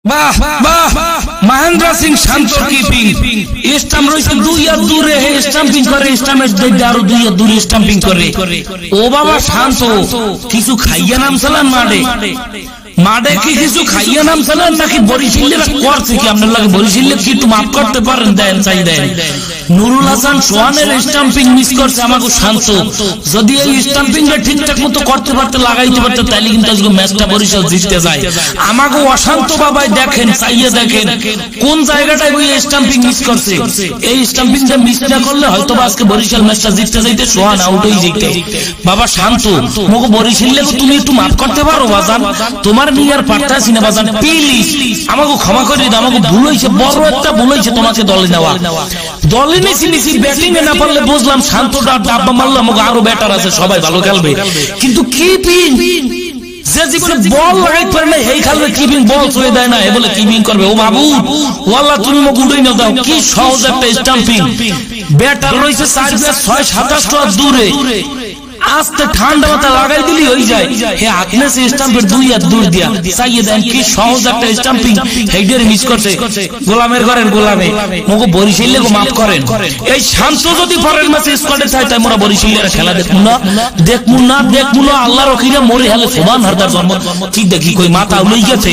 वाह वाह महेंद्र सिंह शांत कीपिंग स्टाम्प রইছে 2 ইয়ার দূরে হে স্টাম্পিং করে স্টাম্পের দিকে আরো 2 ইয়ার দূরে স্টাম্পিং করে ও বাবা শান্ত কিছু খাইয়া নামছলেন মাঠে কি কিছু খাইয়া নামছলেন নাকি বরিশালেরা করছে কি আপনার লাগে বরিশালে কি একটু মাফ করতে পারেন দেন চাই দেন নুরুল হাসান সোহানের স্টাম্পিং মিস করছে আমাকে শান্ত যদি এই স্টাম্পিংটা ঠিকঠাক মতো করতে পারতে লাগাইতে পারতে তাহলে কিন্তু আজকে ম্যাচটা বরিশাল জিততে যায় আমাকে অশান্ত বাবাই দেখেন চাইয়ে দেখেন কোন জায়গাটায় ওই স্টাম্পিং মিস করছে এই স্টাম্পিংটা মিস না করলে হয়তো আজকে বরিশাল ম্যাচটা জিততে যাইতে সোহান আউট হয়ে যেত বাবা শান্ত মগো বরিশালে তুমি একটু মাফ করতে পারো বাজান তোমার নিয়ার পারতাছি না বাজান প্লিজ আমাকে ক্ষমা করে দাও আমাকে ভুল হইছে বড় একটা ভুল হইছে তোমাকে দলে নেওয়া দলে নিছি ব্যাটিং এ না পারলে বুঝলাম শান্তটা ডাব্বা মারলে আমাকে আরো ব্যাটার আছে সবাই ভালো খেলবে কিন্তু কিপিং যে জীবনে বল লাগাইতে পারে না এই খেলবে কিপিং বল ছুঁয়ে দেয় না এ বলে কিপিং করবে ও বাবু ওয়াল্লাহ তুমি মোক উড়াই না দাও কি সহজ একটা স্টাম্পিং ব্যাটার রইছে 4-6-27 দূরে আস্তে ঠান্ডা মাথা লাগাই দিলি হয়ে যায় হে আপনি সে স্টাম্পের 2 হাত দূর দিয়া চাইয়ে দেন কি সহজ একটা স্টাম্পিং হেডার মিস করছে গোলামের ঘরের গোলামে মগো বরিশালে গো মাফ করেন এই শান্ত যদি পরের ম্যাচে স্কোয়াডে চাই তাই মোরা বরিশালের খেলা দেখমু না আল্লাহর রকিরা মরে হেলে সুবহান হারদার জন্ম কি দেখি কই মাথা উলাই গেছে।